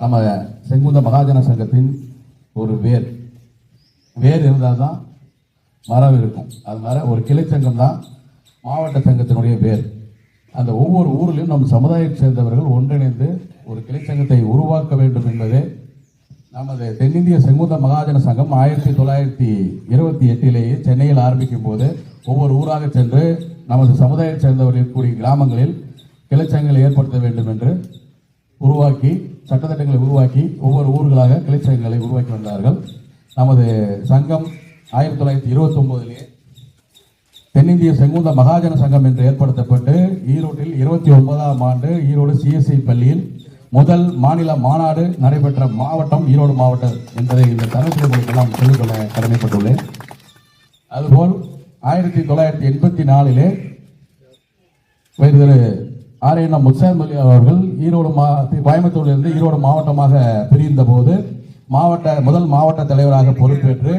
நம்ம செங்குந்த மகாஜன சங்கத்தின் ஒரு வேர் இருந்தால் தான் மரம் இருக்கும். அது மாதிரி ஒரு கிளை சங்கம் தான் மாவட்ட சங்கத்தினுடைய வேர். அந்த ஒவ்வொரு ஊரிலும் நம் சமுதாயத்தை சேர்ந்தவர்கள் ஒன்றிணைந்து ஒரு கிளை சங்கத்தை உருவாக்க வேண்டும் என்பதே நமது தென்னிந்திய செங்குந்த மகாஜன சங்கம் 1928 சென்னையில் ஆரம்பிக்கும் போது ஒவ்வொரு ஊராக சென்று நமது சமுதாயத்தை சேர்ந்தவர்கள் கூடிய கிராமங்களில் கிளைச்சங்கங்களை ஏற்படுத்த வேண்டும் என்று உருவாக்கி சட்டத்திட்டங்களை உருவாக்கி ஒவ்வொரு ஊர்களாக கிளைச்சங்கங்களை உருவாக்கி வந்தார்கள். நமது சங்கம் 1929 தென்னிந்திய செங்குந்த மகாஜன சங்கம் என்று ஏற்படுத்தப்பட்டு ஈரோட்டில் 29ஆம் ஆண்டு ஈரோடு CSI பள்ளியில் முதல் மாநில மாநாடு நடைபெற்ற மாவட்டம் ஈரோடு மாவட்டம் என்பதை இந்த தரவுகளுக்கெல்லாம் சொல்லிக்கொள்ள கடமைப்பட்டுள்ளேன். அதுபோல் 1984 திரு ஆர்.என்.எம். முத்சாமி அவர்கள் ஈரோடு கோயம்புத்தூரிலிருந்து ஈரோடு மாவட்டமாக பிரிந்த போது முதல் மாவட்ட தலைவராக பொறுப்பேற்று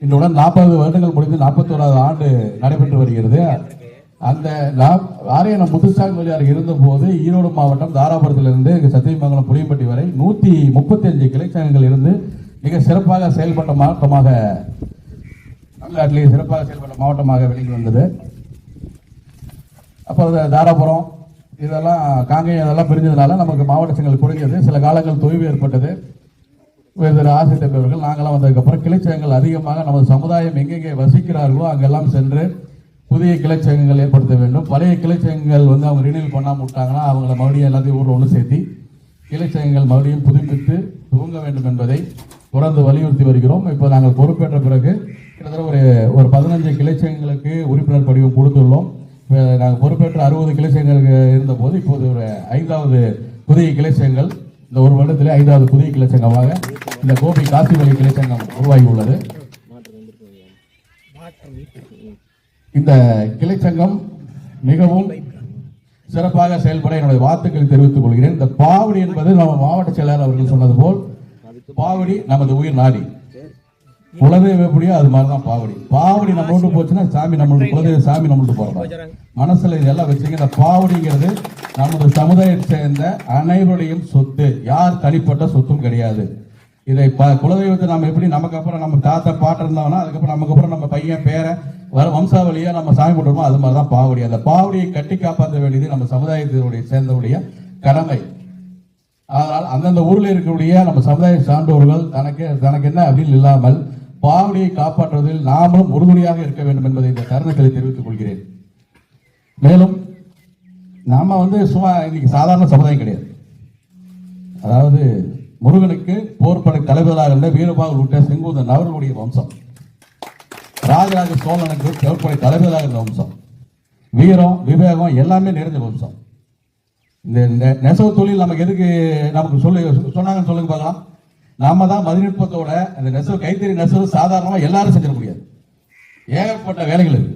இன்றுடன் 40 வருடங்கள் முடிந்து 41வது ஆண்டு நடைபெற்று வருகிறது. அந்த ஆர்.என்.எம். முத்துசாமி இருந்த போது ஈரோடு மாவட்டம் தாராபுரத்திலிருந்து சத்தியமங்கலம் புளியம்பட்டி வரை 135 கிளைச்சங்கங்கள் இருந்து மிக சிறப்பாக செயல்பட்ட மாவட்டமாக தமிழ்நாட்டிலேயே சிறப்பாக செயல்பட்ட மாவட்டமாக வெளியே வந்தது. அப்போ தாராபுரம் இதெல்லாம் காங்கேயம் இதெல்லாம் பிரிஞ்சதுனால நமக்கு மாவட்ட சங்கங்கள் குறைஞ்சது. சில காலங்கள் தொய்வு ஏற்பட்டது. ஆசிரியர் அவர்கள் நாங்களாம் வந்ததுக்கப்புறம் கிளைச்சங்கங்கள் அதிகமாக நமது சமுதாயம் எங்கெங்கே வசிக்கிறார்களோ அங்கெல்லாம் சென்று புதிய கிளைச்சங்கங்கள் ஏற்படுத்த வேண்டும். பழைய கிளைச்சங்கங்கள் அவங்க ரினியூல் பண்ணாமல் விட்டாங்கன்னா அவங்கள மறுபடியும் எல்லாத்தையும் ஊரில் ஒன்று சேர்த்தி கிளைச்சங்கங்கள் மறுபடியும் புதுப்பித்து துவங்க வேண்டும் என்பதை தொடர்ந்து வலியுறுத்தி வருகிறோம். இப்போ நாங்கள் பொறுப்பேற்ற பிறகு கிட்டத்தட்ட ஒரு 15 கிளைச்சங்கங்களுக்கு உறுப்பினர் படிவம் கொடுத்துள்ளோம். நாங்கள் பொறுப்பேற்ற 60 கிளைச்சங்கங்கள் இருந்தபோது இப்போது ஒரு 5வது புதிய கிளைச்சங்கங்கள் இந்த ஒரு வருடத்திலே 5வது புதிய கிளைச்சங்கமாக இந்த கோபி காசிவழி கிளைச்சங்கம் உருவாகி உள்ளது. இந்த கிளைச்சங்கம் மிகவும் சிறப்பாக செயல்பட என்னுடைய வாழ்த்துக்களை தெரிவித்துக் கொள்கிறேன். இந்த பாவடி என்பது நம்ம மாவட்ட செயலாளர் அவர்கள் சொன்னது போல் பாவடி நமது உயிர் நாடி. குலதெய்வம் எப்படியோ அது மாதிரிதான் பாவடி நம்ம விட்டு போச்சுன்னா சாமி நம்மளுக்கு குலதெய்வ சாமி நம்மளுக்கு போறோம். மனசுல இதெல்லாம் வச்சுங்க. இந்த பாவடிங்கிறது நமது சமுதாயத்தை சேர்ந்த அனைவருடையும் சொத்து. யார் தனிப்பட்ட சொத்தும் கிடையாது. இதை குலதெய்வத்தை நம்ம எப்படி நமக்கு அப்புறம் நம்ம தாத்தா பாட்டு இருந்தோம்னா அதுக்கப்புறம் நமக்கு அப்புறம் நம்ம பையன் பேரை வம்சாவளியா நம்ம சாமி போட்டுருமோ அது மாதிரிதான் பாவடி. அந்த பாவடியை கட்டி காப்பாற்ற வேண்டியது நம்ம சமுதாயத்தினுடைய சேர்ந்தவுடைய கடமை. அதனால் அந்தந்த ஊரில் இருக்கக்கூடிய நம்ம சமுதாய சார்ந்தவர்கள் தனக்கு என்ன அப்படின்னு இல்லாமல் பாவடியை காப்பாற்றுவதில் நாமும் உறுதுணையாக இருக்க வேண்டும் என்பதை இந்த தருணத்தில் தெரிவித்துக் கொள்கிறேன். மேலும் நாம சும்மா இன்னைக்கு சாதாரண சமுதாயம் கிடையாது. அதாவது முருகனுக்கு போர்படை தலைவர்களாக இருந்த வீரபாகு உள்ளிட்ட செங்குந்தன் அவர்களுடைய வம்சம். ராஜராஜ சோழனுக்கு போர்படை தலைவர்களாக இருந்த வம்சம். வீரம் விவேகம் எல்லாமே நிறைந்த வம்சம். இந்த நெசவு தொழில் நமக்கு எதுக்கு நமக்கு சொன்னாங்கன்னு சொல்லுங்க பார்க்கலாம். நாம தான் மதிநுட்பத்தோட இந்த நெசவு கைத்தறி நெசவு சாதாரணமா எல்லாரும் செஞ்சிட முடியாது. ஏகப்பட்ட வேலைகள் இருக்கு.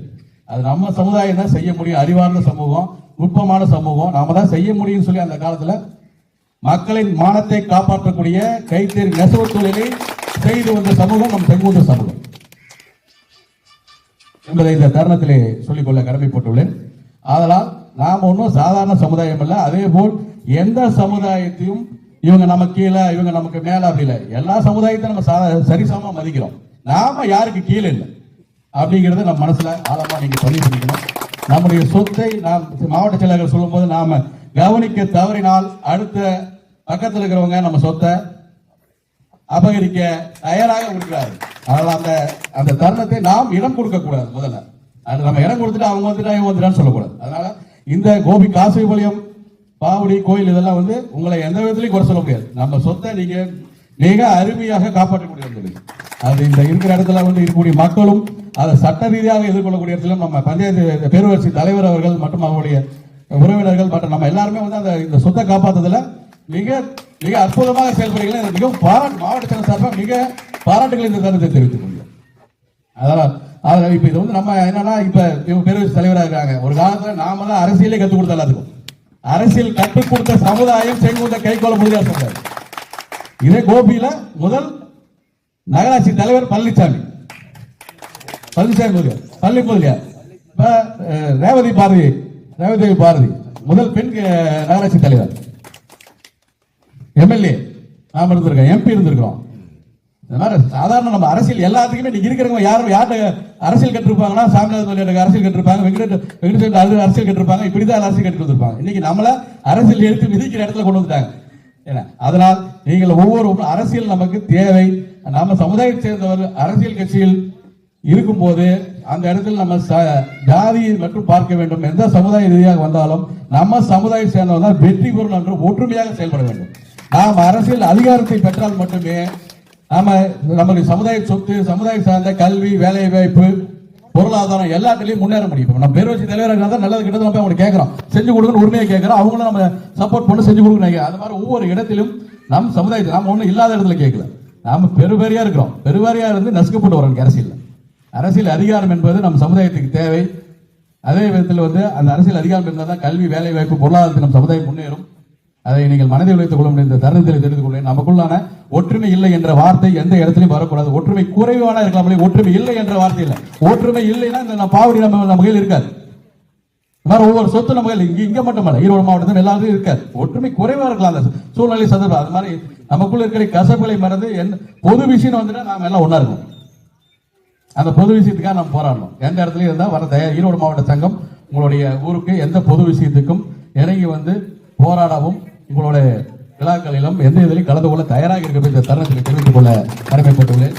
அது நம்ம சமுதாயம் தான் செய்ய முடியும். அறிவார்ந்த சமூகம், நுட்பமான சமூகம், நாம தான் செய்ய முடியும்னு சொல்லி அந்த காலத்துல மக்களின் மானத்தை காப்பாற்றக்கூடிய கைத்தறி நெசவு தொழிலை செய்து வந்த சமூகம் நம் செங்குந்த சமூகம் என்பதை இந்த தருணத்திலே சொல்லிக்கொள்ள கடமைப்பட்டுள்ளேன். அதனால் நாம் ஒன்றும் சாதாரண சமுதாயம் அல்ல. அதே போல் எந்த சமுதாயத்தையும் இவங்க நமக்கு கீழே இவங்க நமக்கு மேல அப்படி இல்லை. எல்லா சமுதாயத்தையும் நம்ம சரிசமமா மதிக்கிறோம். நாம யாருக்கு கீழே இல்லை அப்படிங்கறத நம்ம மனசுல ஆழமா நீங்க பதிவு பண்ணிக்கணும். நம்முடைய சொத்தை நாம் மாவட்ட செயலாளர்கள் சொல்லும் போது நாம கவனிக்க தவறினால் அடுத்த பக்கத்தில் இருக்கிறவங்க நம்ம சொத்தை அபகரிக்க தயாராக இருக்கிறார்கள். அதனால அந்த தருணத்தை நாம் இடம் கொடுக்க கூடாது. முதல்ல நம்ம இடம் கொடுத்துட்டு அவங்க வந்துட்டான்னு சொல்லக்கூடாது. அதனால இந்த கோபி காசிபாளையம் பாவடி கோயில் இதெல்லாம் உங்களை எந்த விதத்திலையும் குறை சொல்ல முடியாது. நம்ம சொத்தை நீங்க மிக அருமையாக காப்பாற்றக்கூடிய அது இந்த இருக்கிற இடத்துல இருக்கக்கூடிய மக்களும் அதை சட்ட ரீதியாக எதிர்கொள்ளக்கூடிய இடத்துல நம்ம பஞ்சாயத்து பேரூராட்சி தலைவர் அவர்கள் மற்றும் அவருடைய உறவினர்கள் மற்றும் நம்ம எல்லாருமே இந்த சொத்தை காப்பாற்றுறதுல மிக மிக அற்புதமாக செயல்படுகிறீர்கள். மிகவும் மாவட்ட செயலர் சார்பாக மிக பாராட்டுகளை இந்த தருணத்தை தெரிவித்துக் கொள்கிறோம். அதனால இப்ப இது நம்ம என்னன்னா இப்ப இவங்க பேரூராட்சி தலைவராக இருக்காங்க. ஒரு காலத்துல நாம தான் அரசியலே கற்றுக் கொடுத்த எல்லாத்துக்கும் அரசியல் கற்றுக் கொடுத்த சமுதாயம் செங்குந்த கைகொள்ள முடியாது சொல்றாரு. இதே கோபியில முதல் நகராட்சி தலைவர் பழனிசாமி ரேவதி பாரதி முதல் பெண் நகராட்சி தலைவர். எம்எல்ஏ நாம இருந்திருக்கோம், எம்பி இருந்திருக்கிறோம். சாதாரண நம்ம அரசியல் எல்லாத்துக்குமே இன்னைக்கு இருக்கிறவங்க யாரும் யார்கிட்ட அரசியல் கட்டிருப்பாங்கன்னா, சாமிநாதன் அரசியல் கட்டிருப்பாங்க, வெங்கடேஷ் அரசியல் கட்டிருப்பாங்க, இப்படிதான் அரசியல் கட்டி வந்திருப்பாங்க. இன்னைக்கு நம்மள அரசியல் எடுத்து மிதிக்கிற இடத்துல கொண்டு வந்துட்டாங்க. அதனால் நீங்கள் ஒவ்வொரு அரசியல் நமக்கு தேவை. நம்ம சமுதாயத்தை சேர்ந்தவர்கள் அரசியல் கட்சியில் இருக்கும் போது அந்த இடத்தில் நம்ம ஜாதியை மட்டும் பார்க்க வேண்டும். எந்த சமுதாய ரீதியாக வந்தாலும் நம்ம சமுதாயம் சேர்ந்தவர்கள் வெற்றி பெறும் என்று ஒற்றுமையாக செயல்பட வேண்டும். நாம் அரசியல் அதிகாரத்தை பெற்றால் மட்டுமே நமக்கு சமுதாய சொத்து, சமுதாயம் சார்ந்த கல்வி, வேலை வாய்ப்பு, பொருளாதாரம் எல்லாத்திலையும் முன்னேற முடியும். நம்ம பேரூராட்சி தலைவராக தான் நல்லது கிட்டது நம்ம அவங்க கேட்கிறோம், செஞ்சு கொடுக்கணும் உரிமையை கேட்கிறோம், அவங்களும் நம்ம சப்போர்ட் பண்ணி செஞ்சு கொடுக்கணும். அது மாதிரி ஒவ்வொரு இடத்திலும் நம் சமுதாயத்தில் நாம ஒன்றும் இல்லாத இடத்துல கேட்கல, நாம பெருவாரியா இருக்கிறோம். பெருவாரியா இருந்து நசுக்கப்பட்டு வரோம். அரசியல் அதிகாரம் என்பது நம் சமுதாயத்துக்கு தேவை. அதே விதத்தில் அந்த அரசியல் அதிகாரம் இருந்தால் தான் கல்வி, வேலை வாய்ப்பு, பொருளாதாரத்தில் நம் சமுதாயம் முன்னேறும். அதை நீங்கள் மனதில் வைத்துக் கொள்ள முடியும். இந்த தருணத்தில் தெரிந்து கொள்ள நமக்குள்ளான ஒற்றுமை இல்லை என்ற வார்த்தை எந்த இடத்திலையும் வரக்கூடாது. ஒற்றுமை குறைவான இருக்கலாம், ஒற்றுமை இல்லை என்ற வார்த்தை இல்லை. ஒற்றுமை இல்லைன்னா இந்த பாவடி நம்ம கையில் இருக்காது. ஒவ்வொரு சொத்து நம்ம இங்க மட்டுமல்ல, ஈரோடு மாவட்டத்தில் எல்லாரும் இருக்காது. ஒற்றுமை குறைவா இருக்கலாம் அந்த சூழ்நிலை சந்தர்ப்பம். அது மாதிரி நமக்குள்ள இருக்கிற கசப்புகளை மறந்து பொது விஷயம் வந்துட்டா நாம எல்லாம் ஒன்னா இருக்கும். அந்த பொது விஷயத்துக்காக நம்ம போராடணும். எந்த இடத்துலயும் இருந்தா வர தயார். ஈரோடு மாவட்ட சங்கம் உங்களுடைய ஊருக்கு எந்த பொது விஷயத்துக்கும் இறங்கி போராடவும், உங்களுடைய விழாக்களிலும் எந்த இதிலும் கலந்து கொள்ள தயாராக இருக்கிறது. இந்த தருணத்தில் தெரிவித்துக் கொள்ள கடமைப்பட்டுள்ளேன்.